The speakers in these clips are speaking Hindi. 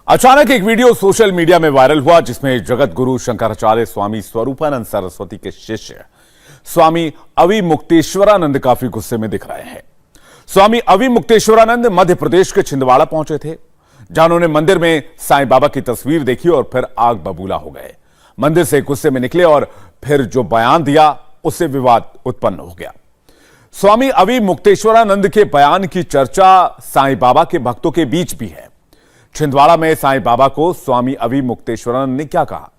अचानक एक वीडियो सोशल मीडिया में वायरल हुआ जिसमें जगत गुरु शंकराचार्य स्वामी स्वरूपानंद सरस्वती के शिष्य स्वामी अविमुक्तेश्वरानंद काफी गुस्से में दिख रहे हैं। स्वामी अविमुक्तेश्वरानंद मध्य प्रदेश के छिंदवाड़ा पहुंचे थे, जहां उन्होंने मंदिर में साईं बाबा की तस्वीर देखी और फिर आग बबूला हो गए। मंदिर से गुस्से में निकले और फिर जो बयान दिया उससे विवाद उत्पन्न हो गया। स्वामी अविमुक्तेश्वरानंद के बयान की चर्चा साईं बाबा के भक्तों के बीच भी है। छिंदवाड़ा में साईं बाबा को स्वामी अविमुक्तेश्वरानंद ने क्या कहा,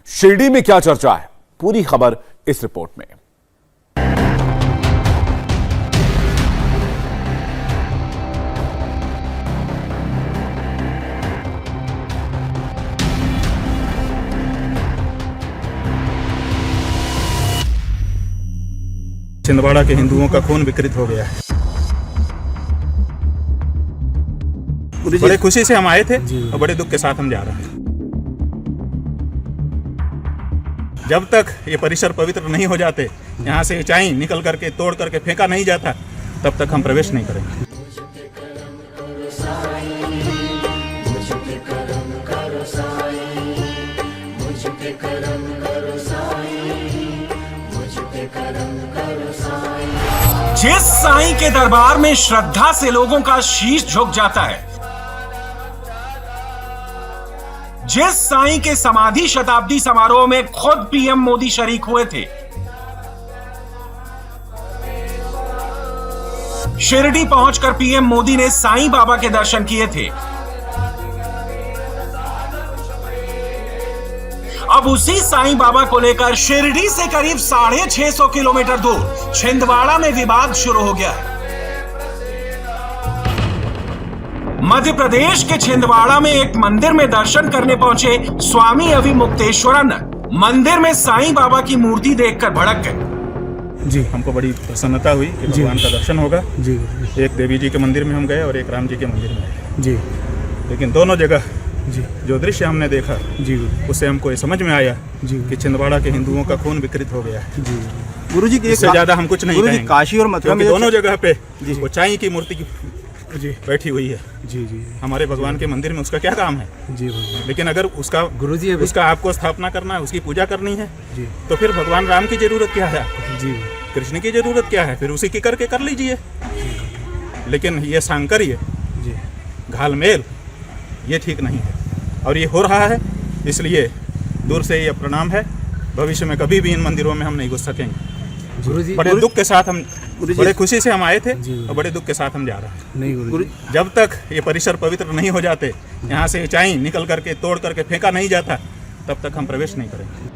शिरडी में क्या चर्चा है, पूरी खबर इस रिपोर्ट में। छिंदवाड़ा के हिंदुओं का खून विकृत हो गया है। बड़े खुशी से हम आए थे और बड़े दुख के साथ हम जा रहे हैं। जब तक ये परिसर पवित्र नहीं हो जाते, यहाँ से ऊंचाई निकल करके तोड़ करके फेंका नहीं जाता, तब तक हम प्रवेश नहीं करेंगे। जिस साईं के दरबार में श्रद्धा से लोगों का शीश झुक जाता है, जिस साईं के समाधि शताब्दी समारोह में खुद पीएम मोदी शरीक हुए थे, शिरडी पहुंचकर पीएम मोदी ने साईं बाबा के दर्शन किए थे। अब उसी साईं बाबा को लेकर शिरडी से करीब 650 किलोमीटर दूर छिंदवाड़ा में विवाद शुरू हो गया है। मध्य प्रदेश के छिंदवाड़ा में एक मंदिर में दर्शन करने पहुंचे स्वामी अविमुक्तेश्वरानंद मंदिर में साईं बाबा की मूर्ति देखकर भड़क गए। जी, हमको बड़ी प्रसन्नता हुई कि भगवान का दर्शन होगा। जी, एक देवी जी के मंदिर में हम गए और एक राम जी के मंदिर में गए। जी, लेकिन दोनों जगह जी जो दृश्य हमने देखा जी, उससे हमको ये समझ में आया जी कि छिंदवाड़ा के हिंदुओं का खून विकृत हो गया है। जी गुरु जी, इससे ज्यादा हम कुछ नहीं कहेंगे। काशी और मथुरा में दोनों जगह पे ऊंचाई की मूर्ति की जी बैठी हुई है। जी जी, हमारे भगवान के मंदिर में उसका क्या काम है? जी, लेकिन अगर उसका गुरु जी उसका आपको स्थापना करना है, उसकी पूजा करनी है जी, तो फिर भगवान राम की जरूरत क्या है? जी, कृष्ण की जरूरत क्या है? फिर उसी की करके कर लीजिए। लेकिन ये सांकर्य जी, घालमेल, ये ठीक नहीं है और ये हो रहा है। इसलिए दूर से ये प्रणाम है। भविष्य में कभी भी इन मंदिरों में हम नहीं घुस सकेंगे। गुरुजी, बड़े दुख के साथ हम, बड़े खुशी से हम आए थे और बड़े दुख के साथ हम जा रहे हैं। नहीं गुरु, जब तक ये परिसर पवित्र नहीं हो जाते, यहाँ से ऊंचाई निकल करके तोड़ करके फेंका नहीं जाता, तब तक हम प्रवेश नहीं करेंगे।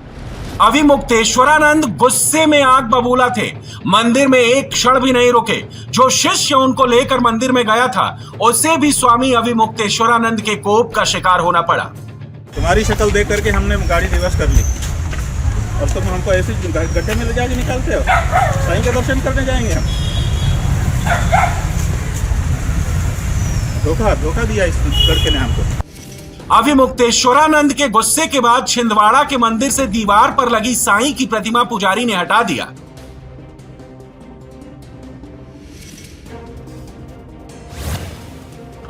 अविमुक्तेश्वरानंद गुस्से में आग बबूला थे। मंदिर में एक क्षण भी नहीं रुके। जो शिष्य उनको लेकर मंदिर में गया था, उसे भी स्वामी अविमुक्तेश्वरानंद के कोप का शिकार होना पड़ा। तुम्हारी शक्ल देख करके हमने गाड़ी रिवर्स कर ली और तुम हमको ऐसे गड्ढे में ले जाके निकालते हो। साईं के दर्शन करने जाएंगे हम। धोखा दिया इस लड़के ने हमको। अविमुक्तेश्वरानंद के गुस्से के बाद छिंदवाड़ा के मंदिर से दीवार पर लगी साईं की प्रतिमा पुजारी ने हटा दिया।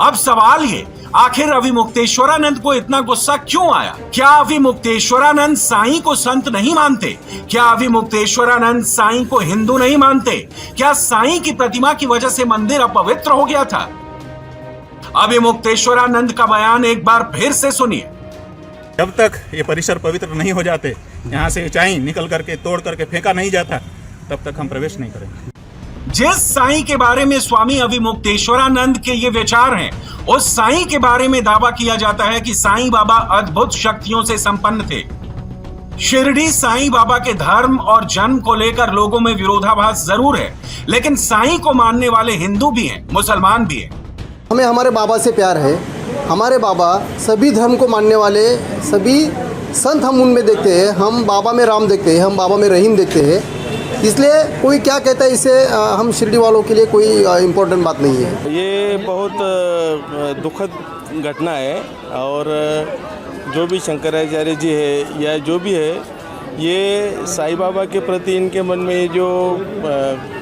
अब सवाल ये, आखिर अविमुक्तेश्वरानंद को इतना गुस्सा क्यों आया? क्या अविमुक्तेश्वरानंद साईं को संत नहीं मानते? क्या अविमुक्तेश्वरानंद साईं को हिंदू नहीं मानते? क्या साईं की प्रतिमा की वजह से मंदिर अपवित्र हो गया था? अविमुक्तेश्वरानंद का बयान एक बार फिर से सुनिए। जब तक ये परिसर पवित्र नहीं हो जाते, यहाँ से ऊंचाई निकल करके तोड़ करके फेंका नहीं जाता, तब तक हम प्रवेश नहीं करेंगे। जिस साईं के बारे में स्वामी अविमुक्तेश्वरानंद के ये विचार हैं, उस साईं के बारे में दावा किया जाता है कि साईं बाबा अद्भुत शक्तियों से संपन्न थे। शिरडी साईं बाबा के धर्म और जन्म को लेकर लोगों में विरोधाभास जरूर है, लेकिन साईं को मानने वाले हिंदू भी हैं, मुसलमान भी हैं। हमें हमारे बाबा से प्यार है। हमारे बाबा सभी धर्म को मानने वाले, सभी संत हम उनमें देखते हैं। हम बाबा में राम देखते हैं, हम बाबा में रहीम देखते हैं। इसलिए कोई क्या कहता है, इससे हम शिरडी वालों के लिए कोई इम्पोर्टेंट बात नहीं है। ये बहुत दुखद घटना है और जो भी शंकराचार्य जी है या जो भी है, ये साईं बाबा के प्रति इनके मन में ये जो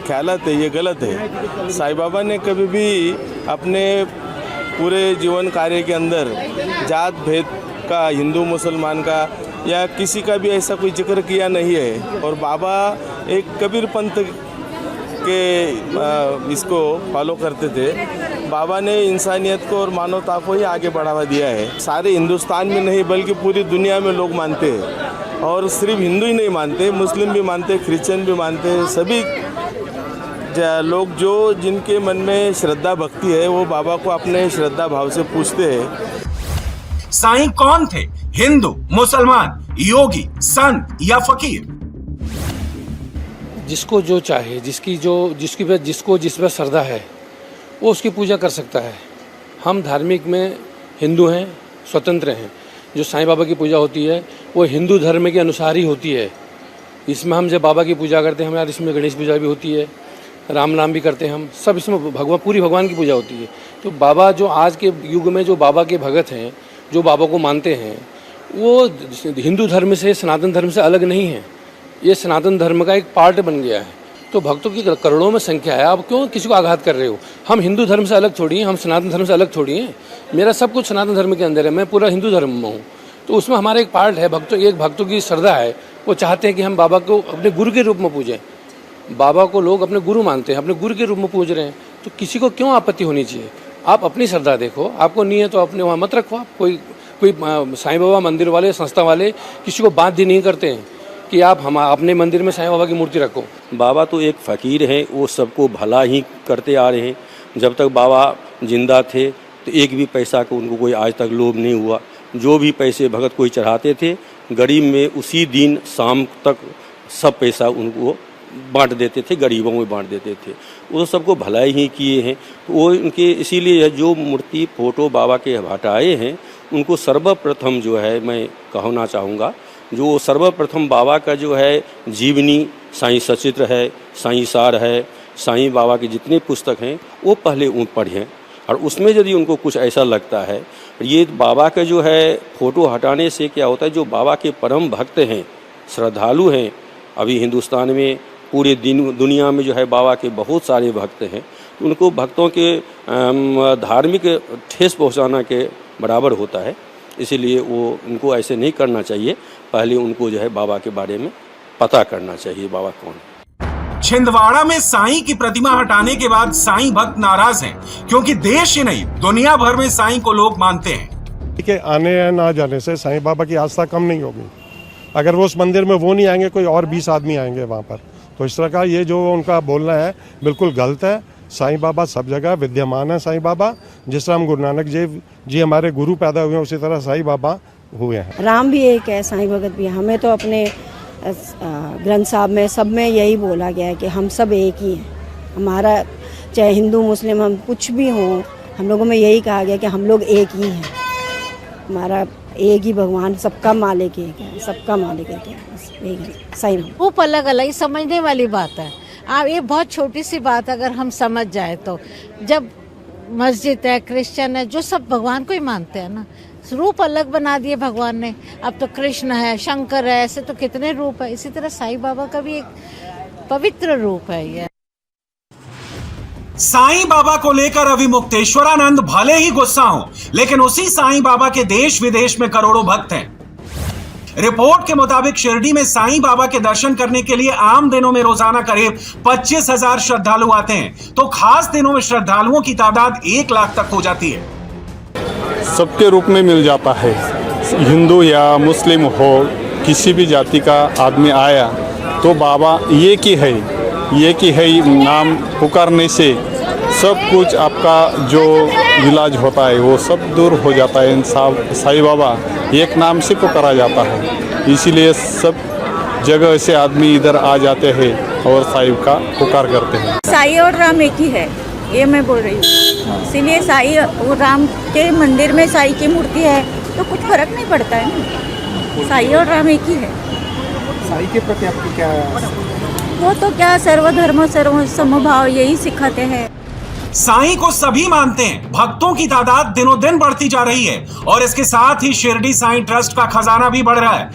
ख्यालात है, ये गलत है। साईं बाबा ने कभी भी अपने पूरे जीवन कार्य के अंदर जात भेद का, हिंदू मुसलमान का या किसी का भी ऐसा कोई जिक्र किया नहीं है। और बाबा एक कबीर पंथ के इसको फॉलो करते थे। बाबा ने इंसानियत को और मानवता को ही आगे बढ़ावा दिया है। सारे हिंदुस्तान में नहीं बल्कि पूरी दुनिया में लोग मानते हैं। और सिर्फ हिंदू ही नहीं मानते, मुस्लिम भी मानते, क्रिश्चियन भी मानते, सभी लोग जो जिनके मन में श्रद्धा भक्ति है वो बाबा को अपने श्रद्धा भाव से पूछते हैं। साईं कौन थे? हिंदू, मुसलमान, योगी, संत या फकीर? जिसको जो चाहे, जिसको जिस पर श्रद्धा है वो उसकी पूजा कर सकता है। हम धार्मिक में हिंदू हैं, स्वतंत्र हैं। जो साईं बाबा की पूजा होती है वो हिंदू धर्म के अनुसार ही होती है। इसमें हम जब बाबा की पूजा करते हैं हमारे इसमें गणेश पूजा भी होती है, राम नाम भी करते हैं हम सब, इसमें पूरी भगवान की पूजा होती है। तो बाबा जो आज के युग में जो बाबा के भगत हैं, जो बाबा को मानते हैं, वो हिंदू धर्म से, सनातन धर्म से अलग नहीं है। ये सनातन धर्म का एक पार्ट बन गया है। तो भक्तों की करोड़ों में संख्या है। आप क्यों किसी को आघात कर रहे हो? हम हिंदू धर्म से अलग थोड़ी हैं, हम सनातन धर्म से अलग थोड़ी हैं। मेरा सब कुछ सनातन धर्म के अंदर है, मैं पूरा हिंदू धर्म में हूँ। तो उसमें हमारा एक पार्ट है। भक्तों की श्रद्धा है, वो चाहते हैं कि हम बाबा को अपने गुरु के रूप में पूजें। बाबा को लोग अपने गुरु मानते हैं, अपने गुरु के रूप में पूज रहे हैं। तो किसी को क्यों आपत्ति होनी चाहिए? आप अपनी श्रद्धा देखो, आपको नहीं है तो अपने वहाँ मत रखो। आप कोई साईं बाबा मंदिर वाले, संस्था वाले किसी को बाध्य नहीं करते हैं कि आप अपने मंदिर में साईं बाबा की मूर्ति रखो। बाबा तो एक फ़कीर हैं, वो सबको भला ही करते आ रहे हैं। जब तक बाबा जिंदा थे तो एक भी पैसा को उनको कोई आज तक लोभ नहीं हुआ। जो भी पैसे भगत कोई चढ़ाते थे, गरीब में उसी दिन शाम तक सब पैसा उनको बांट देते थे, गरीबों में बांट देते थे। वो सबको भलाई ही किए हैं। वो उनके इसीलिए जो मूर्ति फोटो बाबा के हटाए हैं, उनको सर्वप्रथम जो है मैं कहना चाहूँगा, जो सर्वप्रथम बाबा का जो है जीवनी, साईं सचित्र है, साईं सार है, साईं बाबा के जितने पुस्तक हैं वो पहले पढ़ें। और उसमें यदि उनको कुछ ऐसा लगता है, ये बाबा का जो है फ़ोटो हटाने से क्या होता है, जो बाबा के परम भक्त हैं, श्रद्धालु हैं, अभी हिंदुस्तान में पूरे दुनिया में जो है बाबा के बहुत सारे भक्त हैं, उनको भक्तों के धार्मिक ठेस पहुंचाना के बराबर होता है। इसीलिए वो उनको ऐसे नहीं करना चाहिए। पहले उनको जो है बाबा के बारे में पता करना चाहिए, बाबा कौन है। छिंदवाड़ा में साईं की प्रतिमा हटाने के बाद साईं भक्त नाराज हैं, क्योंकि देश ही नहीं दुनिया भर में साईं को लोग मानते हैं। के आने या ना जाने से साईं बाबा की आस्था कम नहीं होगी। अगर वो उस मंदिर में वो नहीं आएंगे, कोई और 20 आदमी आएंगे वहाँ पर। तो इस तरह का ये जो उनका बोलना है बिल्कुल गलत है। साईं बाबा सब जगह विद्यमान है। साईं बाबा जिस तरह हम गुरु नानक जी हमारे गुरु पैदा हुए हैं, उसी तरह साईं बाबा हुए हैं। राम भी एक है, साईं भगत भी है। हमें तो अपने ग्रंथ साहब में सब में यही बोला गया है कि हम सब एक ही हैं। हमारा चाहे हिंदू मुस्लिम हम कुछ भी हों, हम लोगों में यही कहा गया कि हम लोग एक ही हैं। हमारा एक ही भगवान, सबका मालिक एक है, सबका मालिक एक है, एक है साईं। रूप अलग अलग समझने वाली बात है। आप ये बहुत छोटी सी बात अगर हम समझ जाए तो, जब मस्जिद है, क्रिश्चियन है, जो सब भगवान को ही मानते हैं ना, रूप अलग बना दिए भगवान ने। अब तो कृष्ण है, शंकर है, ऐसे तो कितने रूप है। इसी तरह साईं बाबा का भी एक पवित्र रूप है ये। साईं बाबा को लेकर अविमुक्तेश्वरानंद भले ही गुस्सा हो, लेकिन उसी साईं बाबा के देश विदेश में करोड़ों भक्त हैं। रिपोर्ट के मुताबिक शिरडी में साईं बाबा के दर्शन करने के लिए आम दिनों में रोजाना करीब 25,000 श्रद्धालु आते हैं, तो खास दिनों में श्रद्धालुओं की तादाद 1 लाख तक हो जाती है। सबके रूप में मिल जाता है। हिंदू या मुस्लिम हो, किसी भी जाति का आदमी आया तो बाबा ये की है नाम पुकारने से सब कुछ आपका जो इलाज होता है वो सब दूर हो जाता है। साईं बाबा एक नाम से पुकारा जाता है, इसीलिए सब जगह से आदमी इधर आ जाते हैं और साईं का पुकार करते हैं। साईं और राम एक ही है, ये मैं बोल रही हूँ। इसीलिए साईं और राम के मंदिर में साईं की मूर्ति है तो कुछ फर्क नहीं पड़ता है ना। साईं और राम एक ही है। साईं के प्रति आपकी क्या, वो तो क्या सर्वधर्म सर्व समभाव यही सिखाते हैं। साईं को सभी मानते हैं। भक्तों की तादाद दिनों दिन बढ़ती जा रही है और इसके साथ ही शिरडी साईं ट्रस्ट का खजाना भी बढ़ रहा है।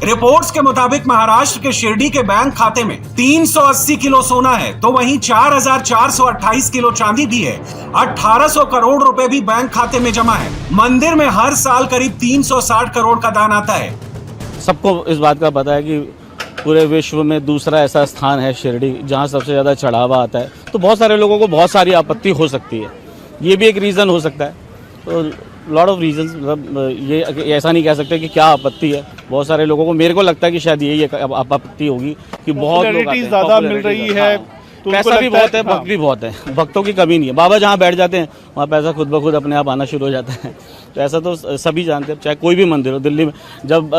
रिपोर्ट्स के मुताबिक महाराष्ट्र के शिरडी के बैंक खाते में 380 किलो सोना है, तो वहीं 4,428 किलो चांदी भी है। 1800 करोड़ रुपए भी बैंक खाते में जमा है। मंदिर में हर साल करीब 360 करोड़ का दान आता है। सबको इस बात का पता है कि पूरे विश्व में दूसरा ऐसा स्थान है शिरडी जहां सबसे ज़्यादा चढ़ावा आता है। तो बहुत सारे लोगों को बहुत सारी आपत्ति हो सकती है, ये भी एक रीज़न हो सकता है। तो लॉट ऑफ रीजंस, मतलब ये ऐसा नहीं कह सकते कि क्या आपत्ति है। बहुत सारे लोगों को, मेरे को लगता है कि शायद यही आपत्ति होगी कि बहुत लोग आते हैं, ज़्यादा मिल रही है, तो पैसा भी बहुत है, भक्त भी बहुत है, भक्तों की कमी नहीं है। बाबा जहाँ बैठ जाते हैं वहाँ पैसा खुद ब खुद अपने आप आना शुरू हो जाता है। तो ऐसा तो सभी जानते हैं, चाहे कोई भी मंदिर हो। दिल्ली में जब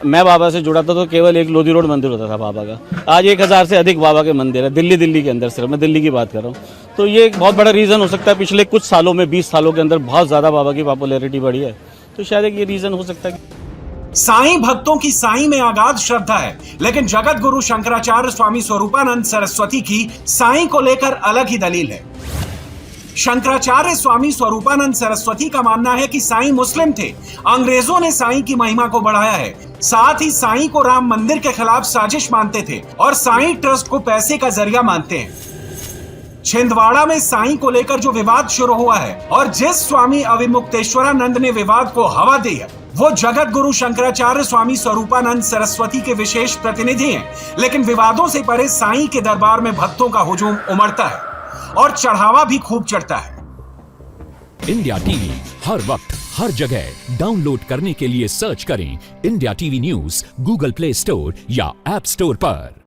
मैं बाबा से जुड़ा था तो केवल एक लोधी रोड मंदिर होता था बाबा का। आज 1000 से अधिक बाबा के मंदिर है दिल्ली के अंदर, सिर्फ मैं दिल्ली की बात कर रहा हूँ। तो ये एक बहुत बड़ा रीज़न हो सकता है। पिछले कुछ सालों में 20 सालों के अंदर बहुत ज़्यादा बाबा की पॉपुलैरिटी बढ़ी है, तो शायद एक ये रीज़न हो सकता है। साईं भक्तों की साईं में अगाध श्रद्धा है, लेकिन जगत गुरु शंकराचार्य स्वामी स्वरूपानंद सरस्वती की साईं को लेकर अलग ही दलील है। शंकराचार्य स्वामी स्वरूपानंद सरस्वती का मानना है कि साईं मुस्लिम थे, अंग्रेजों ने साईं की महिमा को बढ़ाया है। साथ ही साईं को राम मंदिर के खिलाफ साजिश मानते थे और साईं ट्रस्ट को पैसे का जरिया मानते हैं। छिंदवाड़ा में साईं को लेकर जो विवाद शुरू हुआ है और जिस स्वामी अविमुक्तेश्वरानंद ने विवाद को हवा दी है, वो जगत गुरु शंकराचार्य स्वामी स्वरूपानंद सरस्वती के विशेष प्रतिनिधि हैं। लेकिन विवादों से परे साईं के दरबार में भक्तों का हुजूम उमड़ता है और चढ़ावा भी खूब चढ़ता है। इंडिया टीवी हर वक्त हर जगह डाउनलोड करने के लिए सर्च करें India TV news Google play store या ऐप स्टोर पर।